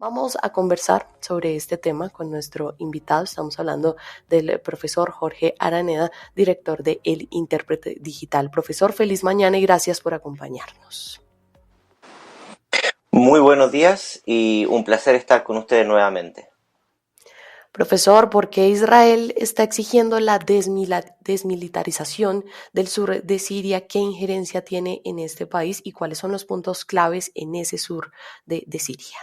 Vamos a conversar sobre este tema con nuestro invitado. Estamos hablando del profesor Jorge Araneda, director de El Intérprete Digital. Profesor, feliz mañana y gracias por acompañarnos. Muy buenos días y un placer estar con ustedes nuevamente. Profesor, ¿por qué Israel está exigiendo la desmilitarización del sur de Siria? ¿Qué injerencia tiene en este país y cuáles son los puntos claves en ese sur de Siria?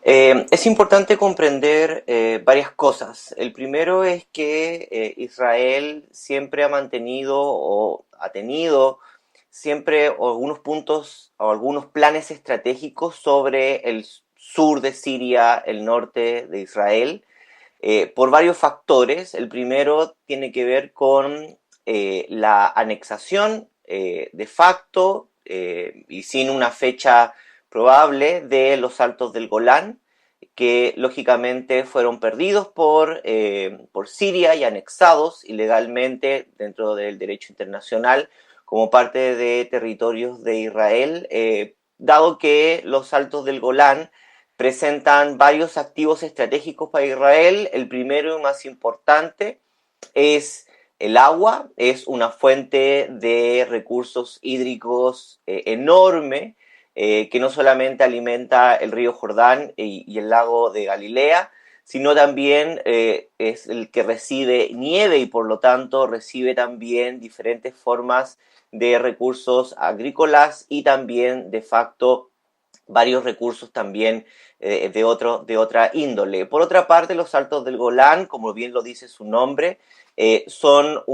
Es importante comprender varias cosas. El primero es que Israel siempre ha mantenido o ha tenido siempre algunos puntos o algunos planes estratégicos sobre el sur de Siria, el norte de Israel, por varios factores. El primero tiene que ver con la anexación de facto y sin una fecha probable de los Altos del Golán, que lógicamente fueron perdidos por Siria y anexados ilegalmente dentro del derecho internacional como parte de territorios de Israel, dado que los Altos del Golán presentan varios activos estratégicos para Israel. El primero y más importante es el agua, es una fuente de recursos hídricos enorme, que no solamente alimenta el río Jordán y el lago de Galilea, sino también es el que recibe nieve y por lo tanto recibe también diferentes formas de recursos agrícolas y también de facto varios recursos también de otra índole. Por otra parte, los Altos del Golán, como bien lo dice su nombre, son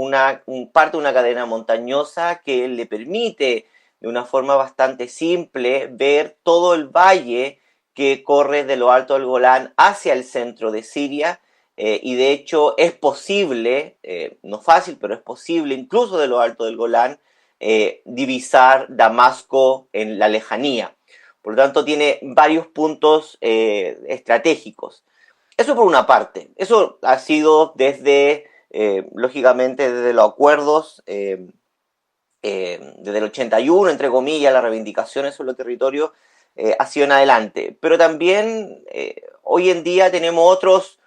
parte de una cadena montañosa que le permite de una forma bastante simple ver todo el valle que corre de lo alto del Golán hacia el centro de Siria, y de hecho es posible, no fácil, pero es posible incluso de lo alto del Golán, divisar Damasco en la lejanía. Por lo tanto, tiene varios puntos estratégicos. Eso por una parte. Eso ha sido lógicamente, desde los acuerdos, desde el 81, entre comillas, las reivindicaciones sobre los territorios, ha sido en adelante. Pero también hoy en día tenemos otros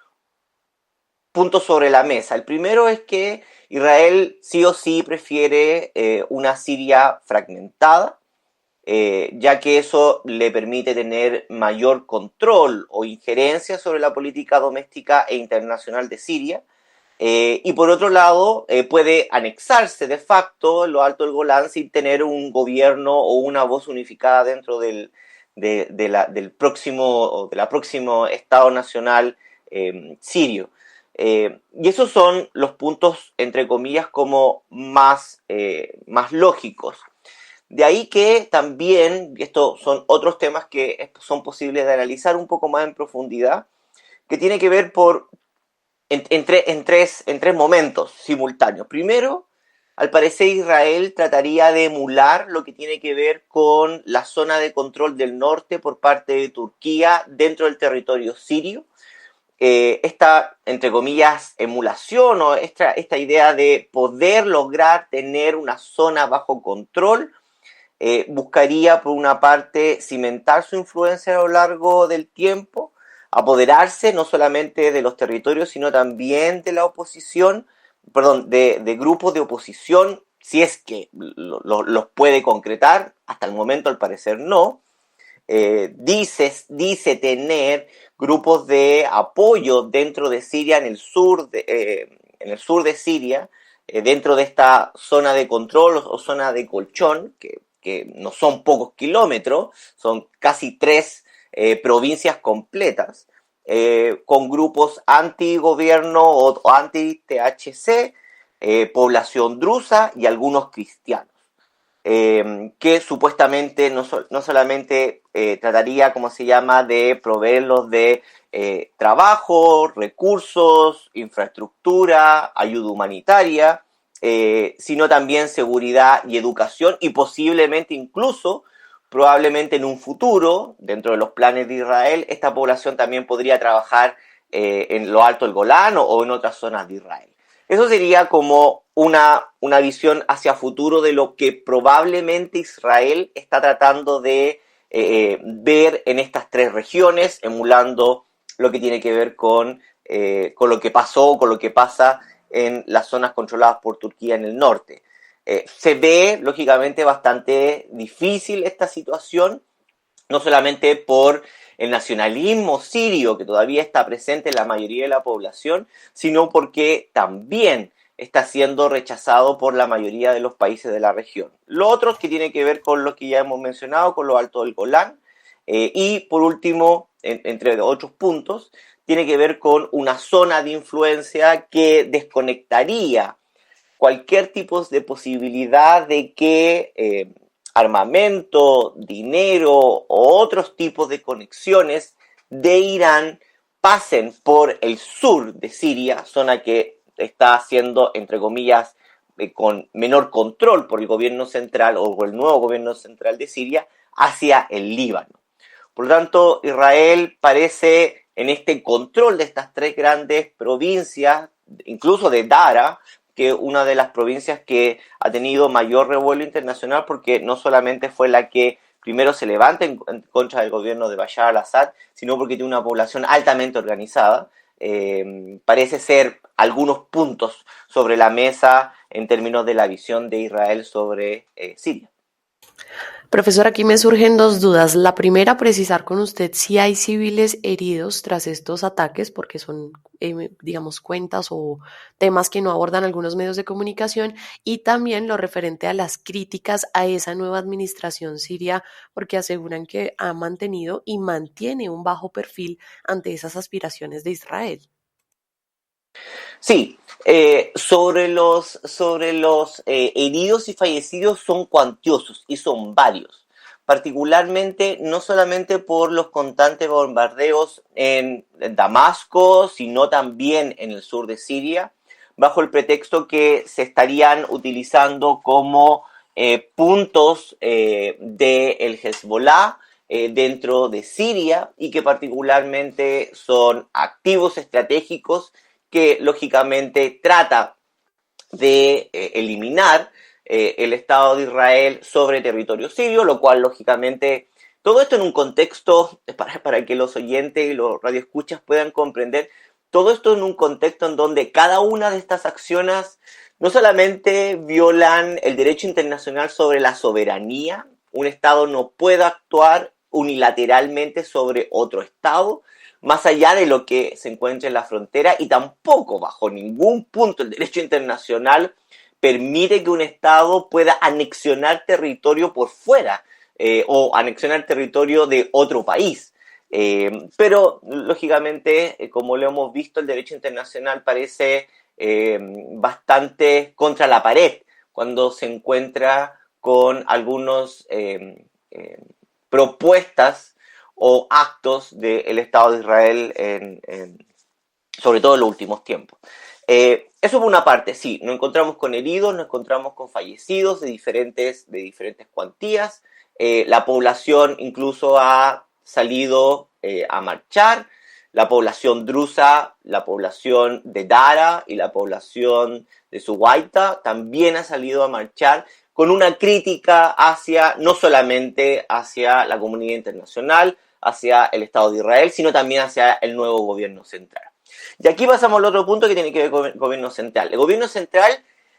puntos sobre la mesa. El primero es que Israel sí o sí prefiere una Siria fragmentada, ya que eso le permite tener mayor control o injerencia sobre la política doméstica e internacional de Siria. Y por otro lado, puede anexarse de facto en lo alto del Golán sin tener un gobierno o una voz unificada dentro del próximo Estado Nacional sirio. Y esos son los puntos, entre comillas, como más lógicos. De ahí que también, estos son otros temas que son posibles de analizar un poco más en profundidad, que tiene que ver en tres momentos simultáneos. Primero, al parecer Israel trataría de emular lo que tiene que ver con la zona de control del norte por parte de Turquía dentro del territorio sirio. Esta, entre comillas, emulación o esta idea de poder lograr tener una zona bajo control, buscaría por una parte cimentar su influencia a lo largo del tiempo, apoderarse no solamente de los territorios, sino también de la oposición, perdón, de grupos de oposición, si es que los puede concretar. Hasta el momento al parecer no. Dice tener grupos de apoyo dentro de Siria, en el sur de Siria, dentro de esta zona de control o zona de colchón, que no son pocos kilómetros, son casi 3 provincias completas, con grupos anti-gobierno o anti-THC, población drusa y algunos cristianos. Que supuestamente no solamente trataría, como se llama, de proveerlos de trabajo, recursos, infraestructura, ayuda humanitaria, sino también seguridad y educación, y posiblemente incluso, probablemente en un futuro, dentro de los planes de Israel, esta población también podría trabajar en lo alto del Golán o en otras zonas de Israel. Eso sería como una visión hacia futuro de lo que probablemente Israel está tratando de ver en estas tres regiones, emulando lo que tiene que ver con lo que pasó, con lo que pasa en las zonas controladas por Turquía en el norte. Se ve, lógicamente, bastante difícil esta situación, no solamente por el nacionalismo sirio que todavía está presente en la mayoría de la población, sino porque también está siendo rechazado por la mayoría de los países de la región. Lo otro que tiene que ver con lo que ya hemos mencionado, con lo alto del Golán, y por último, entre otros puntos, tiene que ver con una zona de influencia que desconectaría cualquier tipo de posibilidad de que armamento, dinero o otros tipos de conexiones de Irán pasen por el sur de Siria, zona que está siendo, entre comillas, con menor control por el gobierno central o por el nuevo gobierno central de Siria, hacia el Líbano. Por lo tanto, Israel parece en este control de estas tres grandes provincias, incluso de Dara, que es una de las provincias que ha tenido mayor revuelo internacional porque no solamente fue la que primero se levanta en contra del gobierno de Bashar al-Assad, sino porque tiene una población altamente organizada. Parece ser algunos puntos sobre la mesa en términos de la visión de Israel sobre Siria. Profesor, aquí me surgen dos dudas. La primera, precisar con usted si hay civiles heridos tras estos ataques, porque son, digamos, cuentas o temas que no abordan algunos medios de comunicación, y también lo referente a las críticas a esa nueva administración siria, porque aseguran que ha mantenido y mantiene un bajo perfil ante esas aspiraciones de Israel. Sí, sobre los heridos y fallecidos son cuantiosos y son varios, particularmente no solamente por los constantes bombardeos en Damasco, sino también en el sur de Siria, bajo el pretexto que se estarían utilizando como puntos del Hezbollah dentro de Siria y que particularmente son activos estratégicos que lógicamente trata de eliminar el Estado de Israel sobre territorio sirio, lo cual lógicamente, todo esto en un contexto, para que los oyentes y los radioescuchas puedan comprender, todo esto en un contexto en donde cada una de estas acciones no solamente violan el derecho internacional sobre la soberanía, un Estado no puede actuar unilateralmente sobre otro Estado, más allá de lo que se encuentra en la frontera, y tampoco bajo ningún punto el derecho internacional permite que un Estado pueda anexionar territorio por fuera o anexionar territorio de otro país. Pero, lógicamente, como lo hemos visto, el derecho internacional parece bastante contra la pared cuando se encuentra con algunos propuestas o actos del Estado de Israel sobre todo en los últimos tiempos. Eso por una parte, sí, nos encontramos con heridos, nos encontramos con fallecidos de diferentes cuantías. La población incluso ha salido a marchar. La población drusa, la población de Dara y la población de Suwaita también ha salido a marchar con una crítica hacia, no solamente hacia la comunidad internacional, hacia el Estado de Israel, sino también hacia el nuevo gobierno central. Y aquí pasamos al otro punto que tiene que ver con el gobierno central. El gobierno central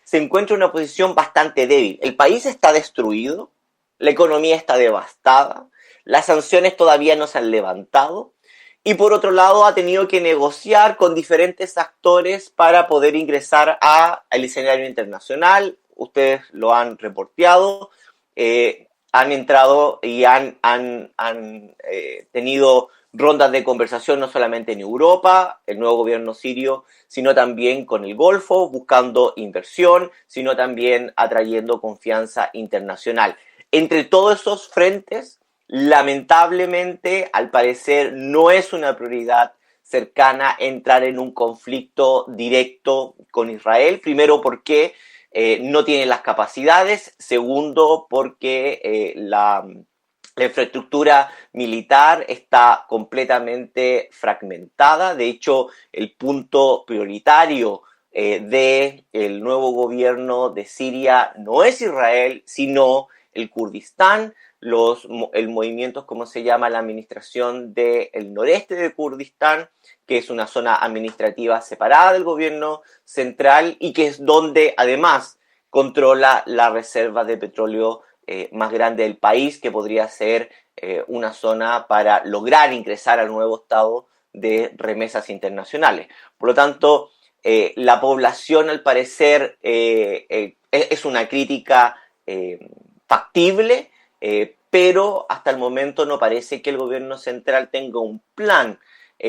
se encuentra en una posición bastante débil. El país está destruido, la economía está devastada, las sanciones todavía no se han levantado, y por otro lado ha tenido que negociar con diferentes actores para poder ingresar al escenario internacional. Ustedes lo han reporteado, han entrado y han tenido rondas de conversación no solamente en Europa, el nuevo gobierno sirio, sino también con el Golfo, buscando inversión, sino también atrayendo confianza internacional. Entre todos esos frentes, lamentablemente, al parecer, no es una prioridad cercana entrar en un conflicto directo con Israel. Primero porque no tienen las capacidades. Segundo porque la infraestructura militar está completamente fragmentada. De hecho, el punto prioritario del nuevo gobierno de Siria no es Israel, sino el Kurdistán, el movimiento, como se llama, la administración del noreste de Kurdistán, que es una zona administrativa separada del gobierno central y que es donde además controla la reserva de petróleo más grande del país, que podría ser una zona para lograr ingresar al nuevo estado de remesas internacionales. Por lo tanto, la población, al parecer, es una crítica factible, pero hasta el momento no parece que el gobierno central tenga un plan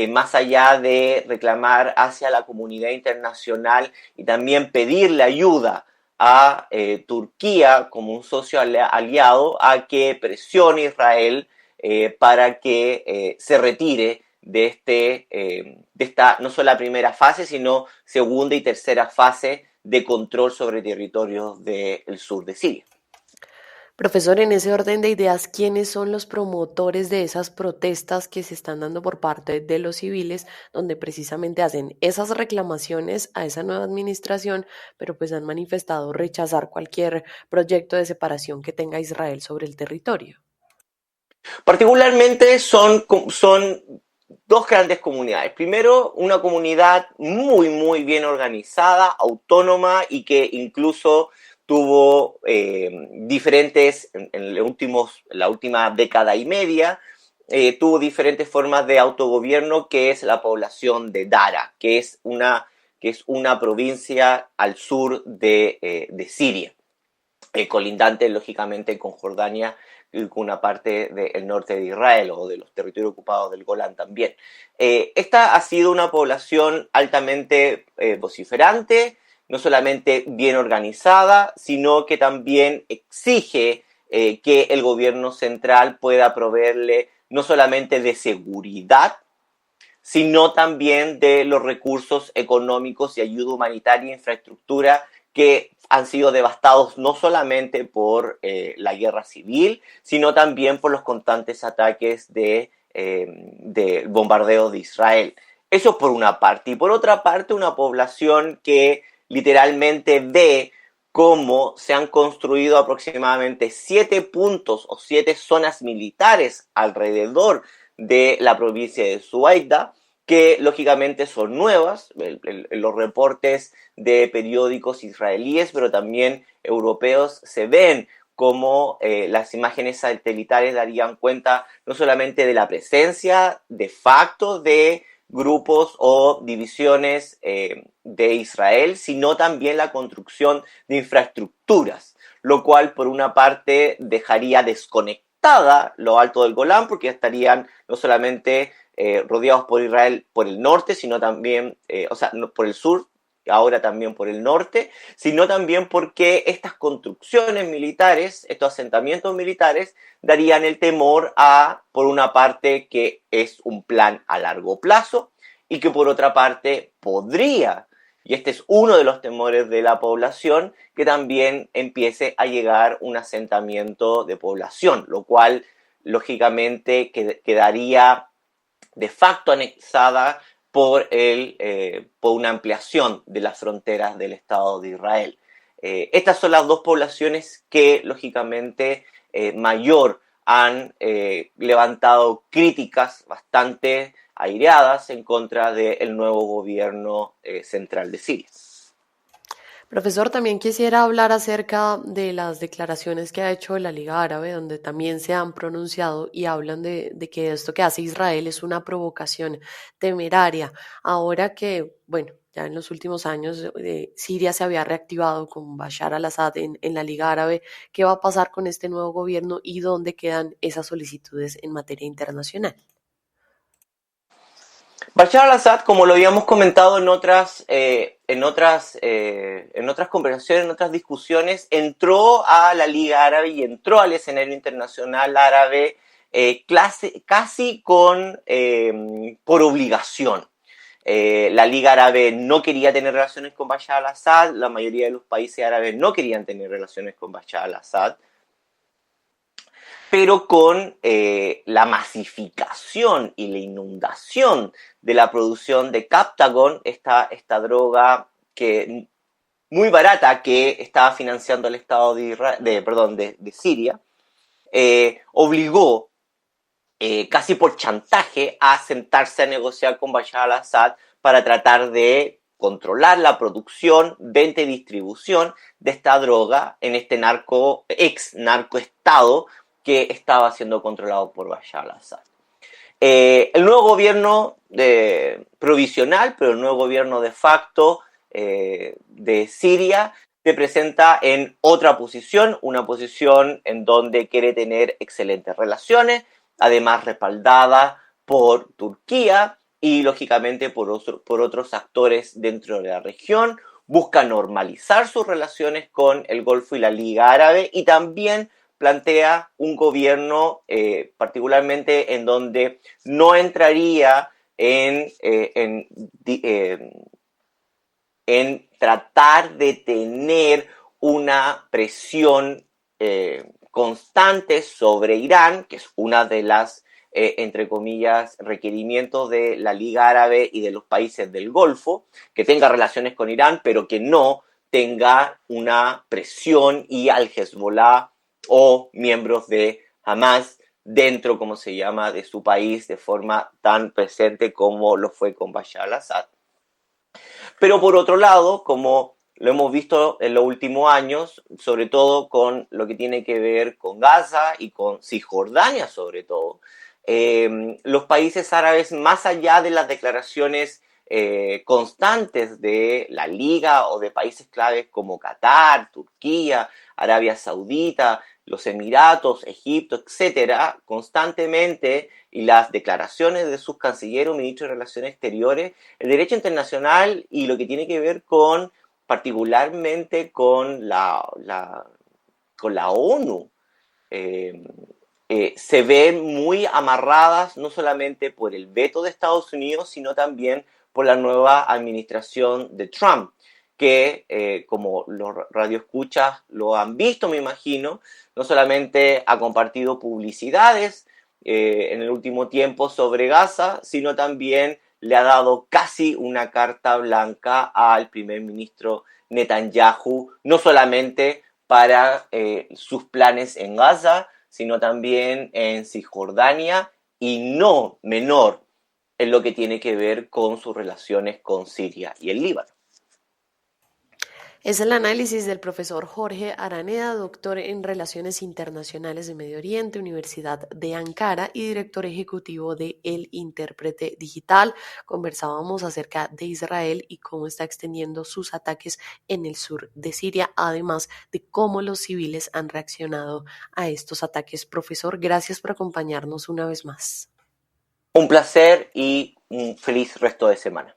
más allá de reclamar hacia la comunidad internacional y también pedirle ayuda a Turquía como un socio aliado a que presione a Israel para que se retire de esta no solo la primera fase, sino segunda y tercera fase de control sobre territorios del sur de Siria. Profesor, en ese orden de ideas, ¿quiénes son los promotores de esas protestas que se están dando por parte de los civiles, donde precisamente hacen esas reclamaciones a esa nueva administración, pero pues han manifestado rechazar cualquier proyecto de separación que tenga Israel sobre el territorio? Particularmente son dos grandes comunidades. Primero, una comunidad muy bien organizada, autónoma y que incluso tuvo diferentes, la última década y media, tuvo diferentes formas de autogobierno, que es la población de Dara, que es una provincia al sur de Siria, colindante lógicamente con Jordania y con una parte del norte de Israel o de los territorios ocupados del Golán también. Esta ha sido una población altamente vociferante, no solamente bien organizada, sino que también exige que el gobierno central pueda proveerle no solamente de seguridad, sino también de los recursos económicos y ayuda humanitaria e infraestructura que han sido devastados no solamente por la guerra civil, sino también por los constantes ataques de bombardeo de Israel. Eso por una parte. Y por otra parte, una población que literalmente ve cómo se han construido aproximadamente 7 puntos o 7 zonas militares alrededor de la provincia de Suaida, que lógicamente son nuevas. Los reportes de periódicos israelíes, pero también europeos, se ven como las imágenes satelitales darían cuenta no solamente de la presencia de facto de grupos o divisiones de Israel, sino también la construcción de infraestructuras, lo cual por una parte dejaría desconectada lo alto del Golán, porque estarían no solamente rodeados por Israel por el norte, sino también, o sea, por el sur, ahora también por el norte, sino también porque estas construcciones militares, estos asentamientos militares, darían el temor a, por una parte, que es un plan a largo plazo y que por otra parte podría, y este es uno de los temores de la población, que también empiece a llegar un asentamiento de población, lo cual lógicamente quedaría de facto anexada por una ampliación de las fronteras del Estado de Israel. Estas son las dos poblaciones que, lógicamente, mayor han levantado críticas bastante aireadas en contra del nuevo gobierno central de Siria. Profesor, también quisiera hablar acerca de las declaraciones que ha hecho la Liga Árabe, donde también se han pronunciado y hablan de que esto que hace Israel es una provocación temeraria. Ahora que, bueno, ya en los últimos años Siria se había reactivado con Bashar al-Assad en la Liga Árabe, ¿qué va a pasar con este nuevo gobierno y dónde quedan esas solicitudes en materia internacional? Bashar al-Assad, como lo habíamos comentado en otras conversaciones, en otras discusiones, entró a la Liga Árabe y entró al escenario internacional árabe casi por obligación. La Liga Árabe no quería tener relaciones con Bashar al-Assad, la mayoría de los países árabes no querían tener relaciones con Bashar al-Assad, pero con la masificación y la inundación de la producción de Captagon, esta droga muy barata que estaba financiando el Estado de Siria, obligó casi por chantaje a sentarse a negociar con Bashar al-Assad para tratar de controlar la producción, venta y distribución de esta droga en este ex narcoestado que estaba siendo controlado por Bashar al-Assad. El nuevo gobierno provisional, pero el nuevo gobierno de facto de Siria se presenta en otra posición, una posición en donde quiere tener excelentes relaciones, además respaldada por Turquía y lógicamente por otros actores dentro de la región. Busca normalizar sus relaciones con el Golfo y la Liga Árabe y también plantea un gobierno particularmente en donde no entraría en tratar de tener una presión constante sobre Irán, que es una de las, entre comillas, requerimientos de la Liga Árabe y de los países del Golfo, que tenga relaciones con Irán, pero que no tenga una presión y al Hezbollah o miembros de Hamas dentro, como se llama, de su país de forma tan presente como lo fue con Bashar al-Assad. Pero por otro lado, como lo hemos visto en los últimos años, sobre todo con lo que tiene que ver con Gaza y con Cisjordania sobre todo, los países árabes, más allá de las declaraciones constantes de la Liga o de países claves como Qatar, Turquía, Arabia Saudita, los Emiratos, Egipto, etcétera, constantemente, y las declaraciones de sus cancilleres o ministros de Relaciones Exteriores, el derecho internacional y lo que tiene que ver con, particularmente con con la ONU, eh, se ven muy amarradas no solamente por el veto de Estados Unidos, sino también por la nueva administración de Trump, que como los radioescuchas lo han visto, me imagino, no solamente ha compartido publicidades en el último tiempo sobre Gaza, sino también le ha dado casi una carta blanca al primer ministro Netanyahu, no solamente para sus planes en Gaza, sino también en Cisjordania y no menor en lo que tiene que ver con sus relaciones con Siria y el Líbano. Es el análisis del profesor Jorge Araneda, doctor en Relaciones Internacionales de Medio Oriente, Universidad de Ankara y director ejecutivo de El Intérprete Digital. Conversábamos acerca de Israel y cómo está extendiendo sus ataques en el sur de Siria, además de cómo los civiles han reaccionado a estos ataques. Profesor, gracias por acompañarnos una vez más. Un placer y un feliz resto de semana.